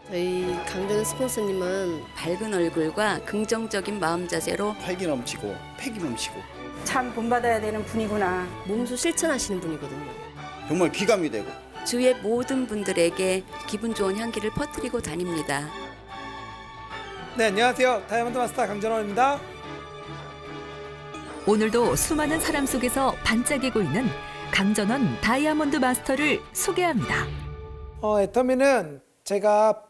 저희 강정 스폰서님은 밝은 얼굴과 긍정적인 마음 자세로 활기 넘치고 패기 넘치고 참 본받아야 되는 분이구나. 몸소 실천하시는 분이거든요. 정말 귀감이 되고 주위의 모든 분들에게 기분 좋은 향기를 퍼뜨리고 다닙니다. 네, 안녕하세요. 다이아몬드 마스터 강전원입니다. 오늘도 수많은 사람 속에서 반짝이고 있는 강전원 다이아몬드 마스터를 소개합니다. 애터미는 제가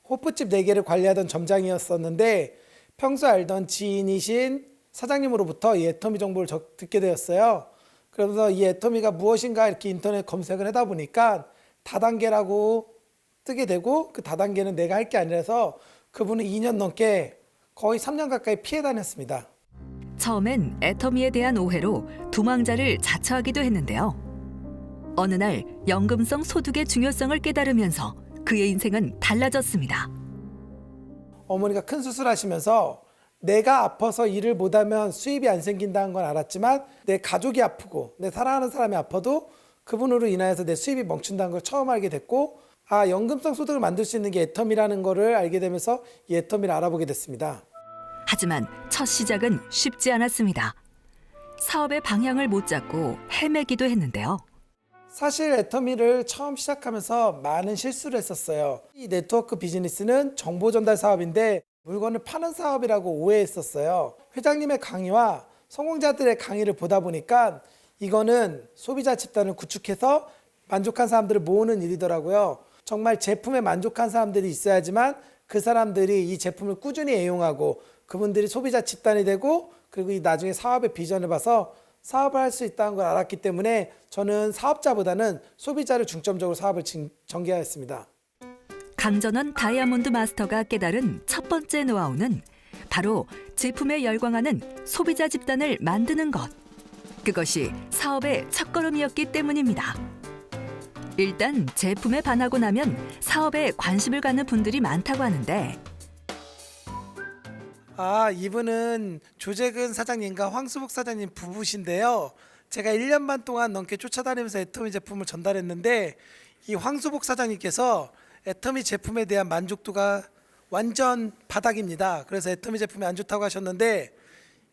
호프집 4개를 관리하던 점장이었었는데 평소 알던 지인이신 사장님으로부터 이 애터미 정보를 듣게 되었어요. 그러면서 이 애터미가 무엇인가 이렇게 인터넷 검색을 하다 보니까 다단계라고 뜨게 되고 그 다단계는 내가 할 게 아니라서 그분은 2년 넘게 거의 3년 가까이 피해 다녔습니다. 처음엔 애터미에 대한 오해로 도망자를 자처하기도 했는데요. 어느 날 연금성 소득의 중요성을 깨달으면서 그의 인생은 달라졌습니다. 어머니가 큰 수술하시면서 내가 아파서 일을 못하면 수입이 안 생긴다는 건 알았지만 내 가족이 아프고 내 사랑하는 사람이 아파도 그분으로 인하여서 내 수입이 멈춘다는 걸 처음 알게 됐고 연금성 소득을 만들 수 있는 게 애터미라는 거를 알게 되면서 이 애터미를 알아보게 됐습니다. 하지만 첫 시작은 쉽지 않았습니다. 사업의 방향을 못 잡고 헤매기도 했는데요. 사실 애터미를 처음 시작하면서 많은 실수를 했었어요. 이 네트워크 비즈니스는 정보 전달 사업인데 물건을 파는 사업이라고 오해했었어요. 회장님의 강의와 성공자들의 강의를 보다 보니까 이거는 소비자 집단을 구축해서 만족한 사람들을 모으는 일이더라고요. 정말 제품에 만족한 사람들이 있어야지만 그 사람들이 이 제품을 꾸준히 애용하고 그분들이 소비자 집단이 되고 그리고 이 나중에 사업의 비전을 봐서 사업을 할 수 있다는 걸 알았기 때문에 저는 사업자보다는 소비자를 중점적으로 사업을 전개하였습니다. 강전원 다이아몬드 마스터가 깨달은 첫 번째 노하우는 바로 제품에 열광하는 소비자 집단을 만드는 것. 그것이 사업의 첫걸음이었기 때문입니다. 일단 제품에 반하고 나면 사업에 관심을 갖는 분들이 많다고 하는데 이분은 조재근 사장님과 황수복 사장님 부부신데요. 제가 1년 반 동안 넘게 쫓아다니면서 애터미 제품을 전달했는데 이 황수복 사장님께서 애터미 제품에 대한 만족도가 완전 바닥입니다. 그래서 애터미 제품이 안 좋다고 하셨는데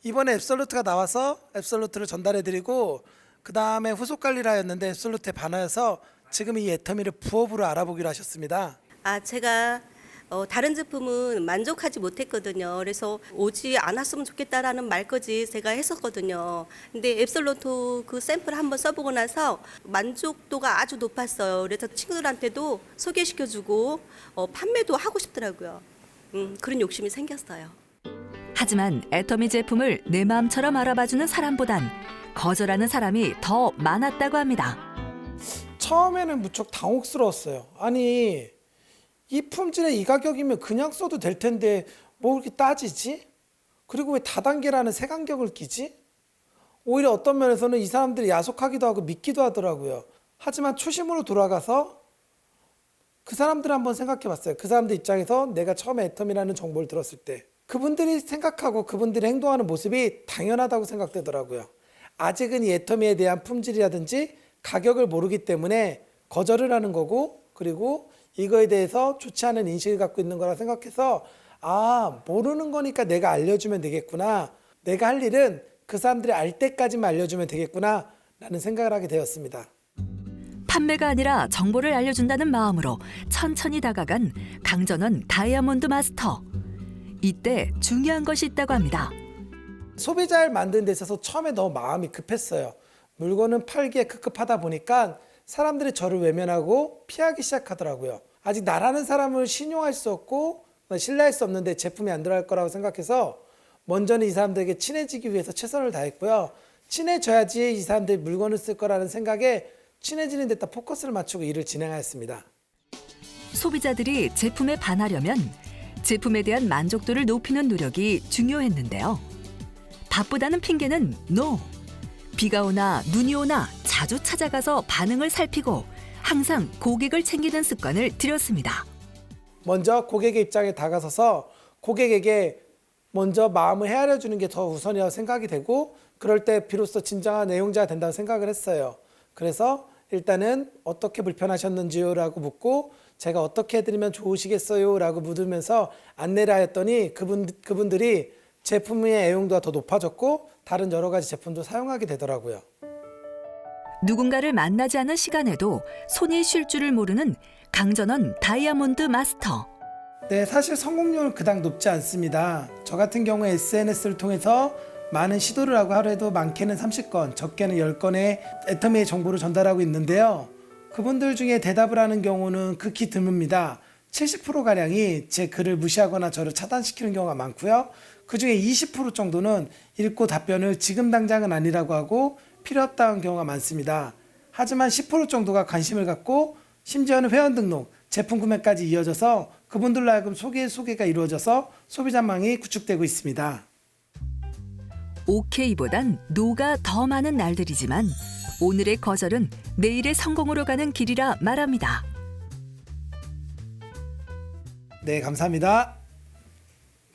이번에 앱솔루트가 나와서 앱솔루트를 전달해드리고 그 다음에 후속 관리를 하였는데 앱솔루트에 반하여서 지금 이 애터미를 부업으로 알아보기로 하셨습니다. 제가 다른 제품은 만족하지 못했거든요. 그래서 오지 않았으면 좋겠다라는 말까지 제가 했었거든요. 근데 앱솔루트 그 샘플 한번 써보고 나서 만족도가 아주 높았어요. 그래서 친구들한테도 소개시켜주고 판매도 하고 싶더라고요. 그런 욕심이 생겼어요. 하지만 애터미 제품을 내 마음처럼 알아봐주는 사람보단 거절하는 사람이 더 많았다고 합니다. 처음에는 무척 당혹스러웠어요. 아니 이 품질의 이 가격이면 그냥 써도 될 텐데 뭐 그렇게 따지지? 그리고 왜 다단계라는 새 간격을 끼지? 오히려 어떤 면에서는 이 사람들이 야속하기도 하고 믿기도 하더라고요. 하지만 초심으로 돌아가서 그 사람들을 한번 생각해 봤어요. 그 사람들 입장에서 내가 처음에 애터미라는 정보를 들었을 때 그분들이 생각하고 그분들이 행동하는 모습이 당연하다고 생각되더라고요. 아직은 이 애터미에 대한 품질이라든지 가격을 모르기 때문에 거절을 하는 거고 그리고 이거에 대해서 좋지 않은 인식을 갖고 있는 거라 생각해서 모르는 거니까 내가 알려주면 되겠구나. 내가 할 일은 그 사람들이 알 때까지만 알려주면 되겠구나 라는 생각을 하게 되었습니다. 판매가 아니라 정보를 알려준다는 마음으로 천천히 다가간 강전원 다이아몬드 마스터. 이때 중요한 것이 있다고 합니다. 소비자를 만드는 데 있어서 처음에 너무 마음이 급했어요. 물건은 팔기에 급급하다 보니까 사람들이 저를 외면하고 피하기 시작하더라고요. 아직 나라는 사람을 신용할 수 없고 신뢰할 수 없는데 제품이 안 들어갈 거라고 생각해서 먼저는 이 사람들에게 친해지기 위해서 최선을 다했고요. 친해져야지 이 사람들이 물건을 쓸 거라는 생각에 친해지는 데다 포커스를 맞추고 일을 진행하였습니다. 소비자들이 제품에 반하려면 제품에 대한 만족도를 높이는 노력이 중요했는데요. 바쁘다는 핑계는 NO! 비가 오나 눈이 오나 자주 찾아가서 반응을 살피고 항상 고객을 챙기는 습관을 들였습니다. 먼저 고객의 입장에 다가서서 고객에게 먼저 마음을 헤아려 주는 게 더 우선이라고 생각이 되고 그럴 때 비로소 진정한 애용자가 된다고 생각을 했어요. 그래서 일단은 어떻게 불편하셨는지요? 라고 묻고 제가 어떻게 해드리면 좋으시겠어요? 라고 묻으면서 안내를 하였더니 그분들이 제품의 애용도가 더 높아졌고 다른 여러 가지 제품도 사용하게 되더라고요. 누군가를 만나지 않은 시간에도 손이 쉴 줄을 모르는 강전원 다이아몬드 마스터. 네, 사실 성공률은 그닥 높지 않습니다. 저 같은 경우에 SNS를 통해서 많은 시도를 하고 하루에도 많게는 30건, 적게는 10건의 애터미의 정보를 전달하고 있는데요. 그분들 중에 대답을 하는 경우는 극히 드뭅니다. 70%가량이 제 글을 무시하거나 저를 차단시키는 경우가 많고요. 그중에 20% 정도는 읽고 답변을 지금 당장은 아니라고 하고 필요 없다는 경우가 많습니다. 하지만 10% 정도가 관심을 갖고 심지어는 회원 등록, 제품 구매까지 이어져서 그분들로 하여금 소개가 이루어져서 소비자망이 구축되고 있습니다. 오케이보단 노가 더 많은 날들이지만 오늘의 거절은 내일의 성공으로 가는 길이라 말합니다. 네, 감사합니다.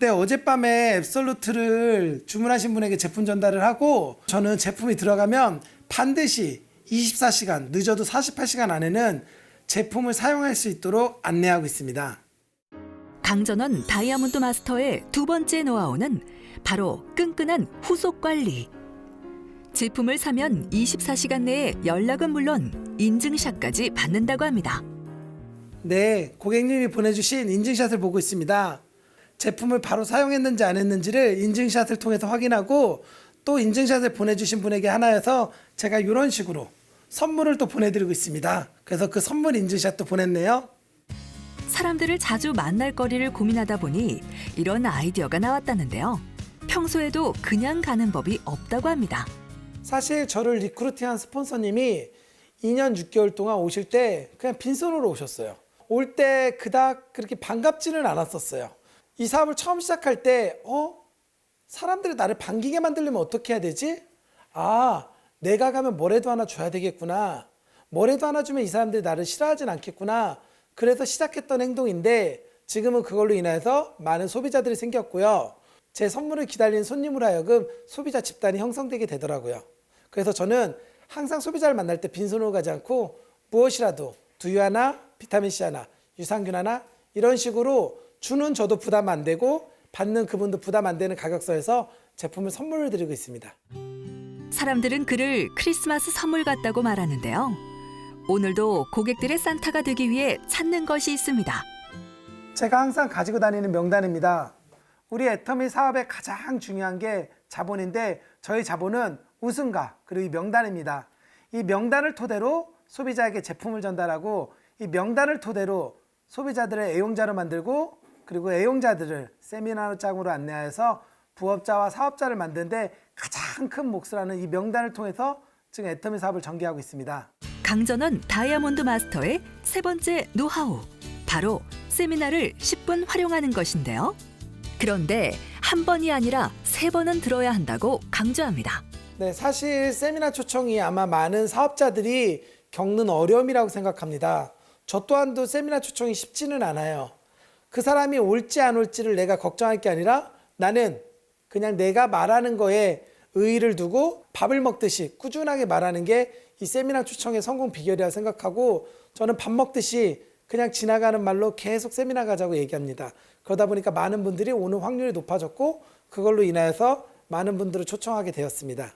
네, 어젯밤에 앱솔루트를 주문하신 분에게 제품 전달을 하고 저는 제품이 들어가면 반드시 24시간, 늦어도 48시간 안에는 제품을 사용할 수 있도록 안내하고 있습니다. 강전원 다이아몬드 마스터의 두 번째 노하우는 바로 끈끈한 후속 관리. 제품을 사면 24시간 내에 연락은 물론 인증샷까지 받는다고 합니다. 네, 고객님이 보내주신 인증샷을 보고 있습니다. 제품을 바로 사용했는지 안 했는지를 인증샷을 통해서 확인하고 또 인증샷을 보내주신 분에게 하나여서 제가 이런 식으로 선물을 또 보내드리고 있습니다. 그래서 그 선물 인증샷도 보냈네요. 사람들을 자주 만날 거리를 고민하다 보니 이런 아이디어가 나왔다는데요. 평소에도 그냥 가는 법이 없다고 합니다. 사실 저를 리크루팅한 스폰서님이 2년 6개월 동안 오실 때 그냥 빈손으로 오셨어요. 올 때 그닥 그렇게 반갑지는 않았었어요. 이 사업을 처음 시작할 때 사람들이 나를 반기게 만들려면 어떻게 해야 되지? 내가 가면 뭐라도 하나 줘야 되겠구나. 뭐라도 하나 주면 이 사람들이 나를 싫어하진 않겠구나. 그래서 시작했던 행동인데 지금은 그걸로 인해서 많은 소비자들이 생겼고요. 제 선물을 기다리는 손님으로 하여금 소비자 집단이 형성되게 되더라고요. 그래서 저는 항상 소비자를 만날 때 빈손으로 가지 않고 무엇이라도 두유 하나, 비타민C 하나, 유산균 하나 이런 식으로 주는 저도 부담 안 되고 받는 그분도 부담 안 되는 가격선에서 제품을 선물을 드리고 있습니다. 사람들은 그를 크리스마스 선물 같다고 말하는데요. 오늘도 고객들의 산타가 되기 위해 찾는 것이 있습니다. 제가 항상 가지고 다니는 명단입니다. 우리 애터미 사업의 가장 중요한 게 자본인데 저희 자본은 우승가 그리고 이 명단입니다. 이 명단을 토대로 소비자에게 제품을 전달하고 이 명단을 토대로 소비자들의 애용자로 만들고 그리고 애용자들을 세미나장으로 안내해서 부업자와 사업자를 만드는데 가장 큰 몫을 하는 이 명단을 통해서 지금 애터미 사업을 전개하고 있습니다. 강전원 다이아몬드 마스터의 세 번째 노하우, 바로 세미나를 10분 활용하는 것인데요. 그런데 한 번이 아니라 3번은 들어야 한다고 강조합니다. 네, 사실 세미나 초청이 아마 많은 사업자들이 겪는 어려움이라고 생각합니다. 저 또한도 세미나 초청이 쉽지는 않아요. 그 사람이 올지 안 올지를 내가 걱정할 게 아니라 나는 그냥 내가 말하는 거에 의의를 두고 밥을 먹듯이 꾸준하게 말하는 게 이 세미나 초청의 성공 비결이라고 생각하고 저는 밥 먹듯이 그냥 지나가는 말로 계속 세미나 가자고 얘기합니다. 그러다 보니까 많은 분들이 오는 확률이 높아졌고 그걸로 인하여서 많은 분들을 초청하게 되었습니다.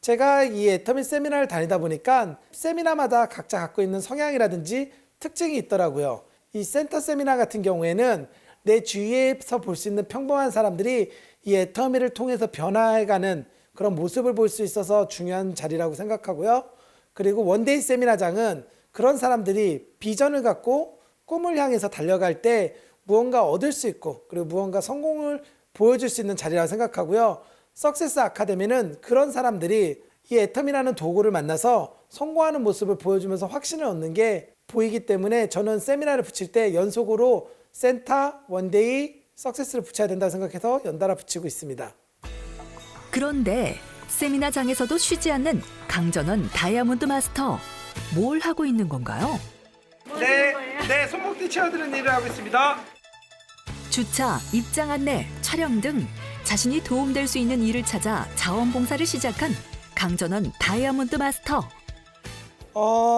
제가 이 애터미 세미나를 다니다 보니까 세미나마다 각자 갖고 있는 성향이라든지 특징이 있더라고요. 이 센터 세미나 같은 경우에는 내 주위에서 볼 수 있는 평범한 사람들이 이 애터미를 통해서 변화해가는 그런 모습을 볼 수 있어서 중요한 자리라고 생각하고요. 그리고 원데이 세미나장은 그런 사람들이 비전을 갖고 꿈을 향해서 달려갈 때 무언가 얻을 수 있고 그리고 무언가 성공을 보여줄 수 있는 자리라고 생각하고요. 석세스 아카데미는 그런 사람들이 이 애터미라는 도구를 만나서 성공하는 모습을 보여주면서 확신을 얻는 게 보이기 때문에 저는 세미나를 붙일 때 연속으로 센터, 원데이, 석세스를 붙여야 된다고 생각해서 연달아 붙이고 있습니다. 그런데 세미나장에서도 쉬지 않는 강전원 다이아몬드 마스터, 뭘 하고 있는 건가요? 네, 손목뒤 채워드리는 일을 하고 있습니다. 주차, 입장 안내, 촬영 등 자신이 도움될 수 있는 일을 찾아 자원봉사를 시작한 강전원 다이아몬드 마스터.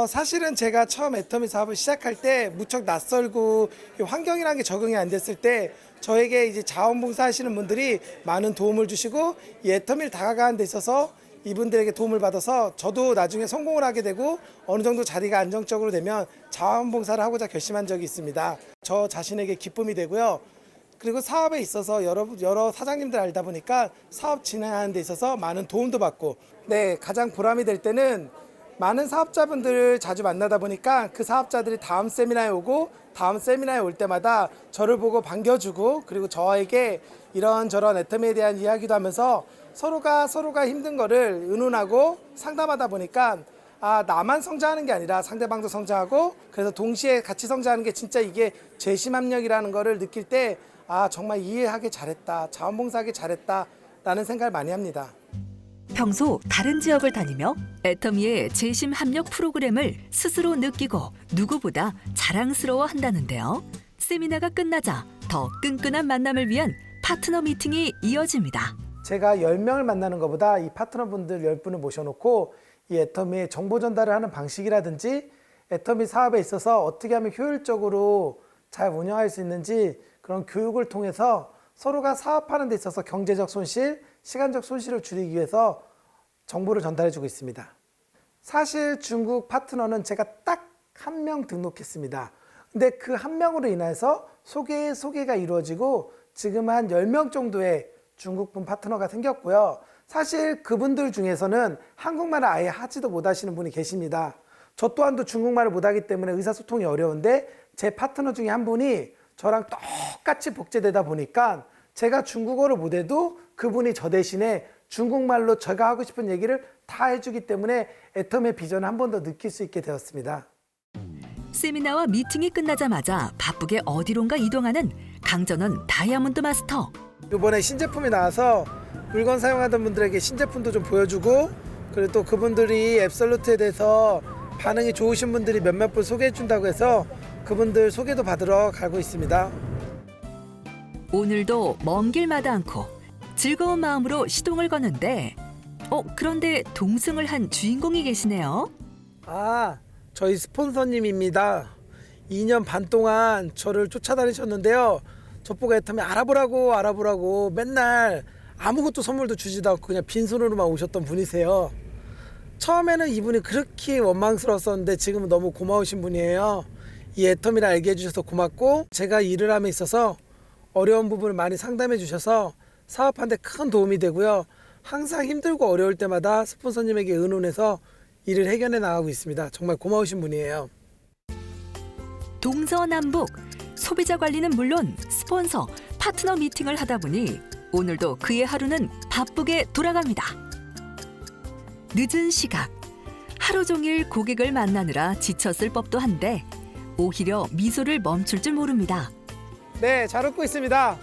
사실은 제가 처음 애터미 사업을 시작할 때 무척 낯설고 환경이라는 게 적응이 안 됐을 때 저에게 이제 자원봉사 하시는 분들이 많은 도움을 주시고 이 애터미를 다가가는 데 있어서 이분들에게 도움을 받아서 저도 나중에 성공을 하게 되고 어느 정도 자리가 안정적으로 되면 자원봉사를 하고자 결심한 적이 있습니다. 저 자신에게 기쁨이 되고요. 그리고 사업에 있어서 여러 사장님들 알다 보니까 사업 진행하는 데 있어서 많은 도움도 받고 네, 가장 보람이 될 때는 많은 사업자분들을 자주 만나다 보니까 그 사업자들이 다음 세미나에 오고 다음 세미나에 올 때마다 저를 보고 반겨주고 그리고 저에게 이런저런 애터미에 대한 이야기도 하면서 서로가 힘든 거를 의논하고 상담하다 보니까 나만 성장하는 게 아니라 상대방도 성장하고 그래서 동시에 같이 성장하는 게 진짜 이게 재심합력이라는 거를 느낄 때 정말 이해하기 잘했다, 자원봉사하기 잘했다 라는 생각을 많이 합니다. 평소 다른 지역을 다니며 애터미의 재심 합력 프로그램을 스스로 느끼고 누구보다 자랑스러워 한다는데요. 세미나가 끝나자 더 끈끈한 만남을 위한 파트너 미팅이 이어집니다. 제가 10명을 만나는 것보다 이 파트너분들 10분을 모셔놓고 이 애터미의 정보 전달을 하는 방식이라든지 애터미 사업에 있어서 어떻게 하면 효율적으로 잘 운영할 수 있는지 그런 교육을 통해서 서로가 사업하는 데 있어서 경제적 손실, 시간적 손실을 줄이기 위해서 정보를 전달해주고 있습니다. 사실 중국 파트너는 제가 딱 한 명 등록했습니다. 근데 그 한 명으로 인해서 소개가 이루어지고 지금 한 10명 정도의 중국분 파트너가 생겼고요. 사실 그분들 중에서는 한국말을 아예 하지도 못하시는 분이 계십니다. 저 또한도 중국말을 못하기 때문에 의사소통이 어려운데 제 파트너 중에 한 분이 저랑 똑같이 복제되다 보니까 제가 중국어를 못해도 그분이 저 대신에 중국말로 제가 하고 싶은 얘기를 다 해주기 때문에 애터미의 비전을 한 번 더 느낄 수 있게 되었습니다. 세미나와 미팅이 끝나자마자 바쁘게 어디론가 이동하는 강전원 다이아몬드 마스터. 이번에 신제품이 나와서 물건 사용하던 분들에게 신제품도 좀 보여주고 그리고 또 그분들이 앱솔루트에 대해서 반응이 좋으신 분들이 몇몇 분 소개해 준다고 해서 그분들 소개도 받으러 가고 있습니다. 오늘도 먼 길마다 않고 즐거운 마음으로 시동을 거는데 그런데 동승을 한 주인공이 계시네요. 저희 스폰서님입니다. 2년 반 동안 저를 쫓아다니셨는데요. 저보고 애터미 알아보라고 맨날 아무것도 선물도 주지도 않고 그냥 빈손으로만 오셨던 분이세요. 처음에는 이분이 그렇게 원망스러웠었는데 지금은 너무 고마우신 분이에요. 이 애터미를 알게 해주셔서 고맙고 제가 일을 함에 있어서 어려운 부분을 많이 상담해 주셔서 사업하는 데 큰 도움이 되고요. 항상 힘들고 어려울 때마다 스폰서님에게 의논해서 일을 해결해 나가고 있습니다. 정말 고마우신 분이에요. 동서남북 소비자 관리는 물론 스폰서, 파트너 미팅을 하다 보니 오늘도 그의 하루는 바쁘게 돌아갑니다. 늦은 시각, 하루 종일 고객을 만나느라 지쳤을 법도 한데 오히려 미소를 멈출 줄 모릅니다. 네, 잘 웃고 있습니다.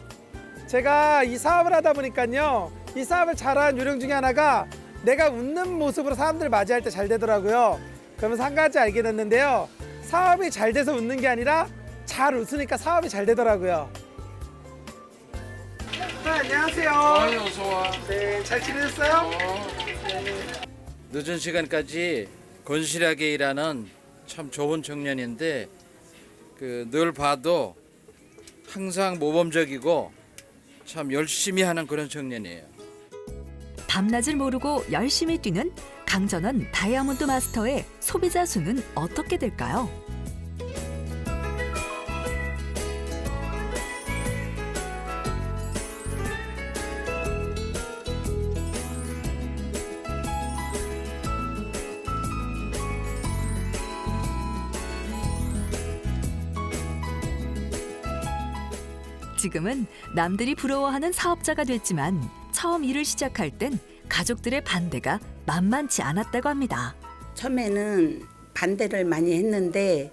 제가 이 사업을 하다 보니까요. 이 사업을 잘하는 요령 중에 하나가 내가 웃는 모습으로 사람들을 맞이할 때 잘 되더라고요. 그러면서 한 가지 알게 됐는데요. 사업이 잘 돼서 웃는 게 아니라 잘 웃으니까 사업이 잘 되더라고요. 안녕하세요. 어서 와. 네, 잘 지내셨어요? 늦은 시간까지 건실하게 일하는 참 좋은 청년인데 늘 봐도 항상 모범적이고 참 열심히 하는 그런 청년이에요. 밤낮을 모르고 열심히 뛰는 강전원 다이아몬드 마스터의 소비자 수는 어떻게 될까요? 지금은 남들이 부러워하는 사업자가 됐지만 처음 일을 시작할 땐 가족들의 반대가 만만치 않았다고 합니다. 처음에는 반대를 많이 했는데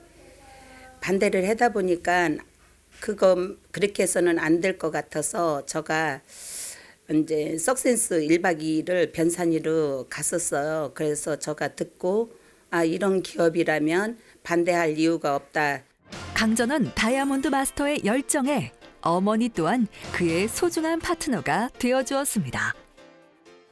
반대를 하다 보니까 그렇게 해서는 안 될 것 같아서 제가 이제 석센스 1박 2일을 변산이로 갔었어요. 그래서 제가 듣고 이런 기업이라면 반대할 이유가 없다. 강전원 다이아몬드 마스터의 열정에 어머니 또한 그의 소중한 파트너가 되어주었습니다.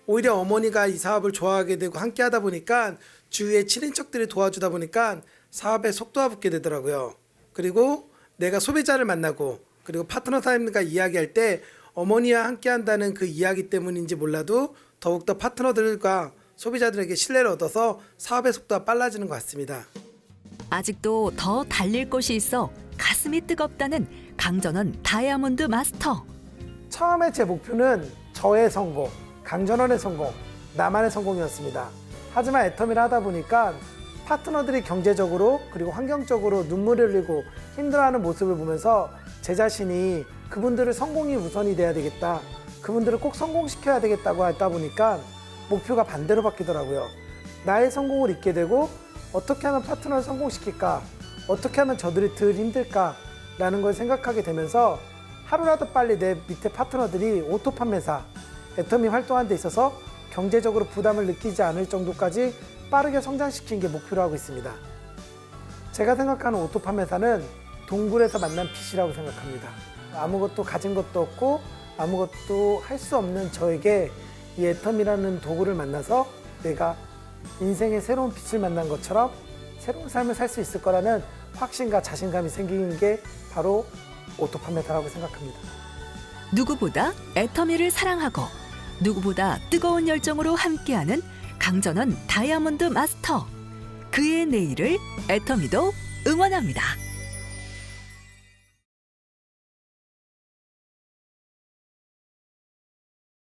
오히려 어머니가 이 사업을 좋아하게 되고 함께 하다 보니까 주위에 친인척들이 도와주다 보니까 사업에 속도가 붙게 되더라고요. 그리고 내가 소비자를 만나고 그리고 파트너 사장님과 이야기할 때 어머니와 함께 한다는 그 이야기 때문인지 몰라도 더욱더 파트너들과 소비자들에게 신뢰를 얻어서 사업의 속도가 빨라지는 것 같습니다. 아직도 더 달릴 곳이 있어 가슴이 뜨겁다는 강전원 다이아몬드 마스터. 처음에 제 목표는 저의 성공, 강전원의 성공, 나만의 성공이었습니다. 하지만 애터미를 하다 보니까 파트너들이 경제적으로 그리고 환경적으로 눈물을 흘리고 힘들어하는 모습을 보면서 제 자신이 그분들의 성공이 우선이 돼야 되겠다. 그분들을 꼭 성공시켜야 되겠다고 하다 보니까 목표가 반대로 바뀌더라고요. 나의 성공을 잊게 되고 어떻게 하면 파트너를 성공시킬까? 어떻게 하면 저들이 덜 힘들까? 라는 걸 생각하게 되면서 하루라도 빨리 내 밑에 파트너들이 오토 판매사, 애터미 활동하는 데 있어서 경제적으로 부담을 느끼지 않을 정도까지 빠르게 성장시키는 게 목표로 하고 있습니다. 제가 생각하는 오토 판매사는 동굴에서 만난 빛이라고 생각합니다. 아무것도 가진 것도 없고 아무것도 할 수 없는 저에게 이 애터미라는 도구를 만나서 내가 인생의 새로운 빛을 만난 것처럼 새로운 삶을 살 수 있을 거라는 확신과 자신감이 생기는 게 바로 오토 판매사라고 생각합니다. 누구보다 애터미를 사랑하고 누구보다 뜨거운 열정으로 함께하는 강전원 다이아몬드 마스터. 그의 내일을 애터미도 응원합니다.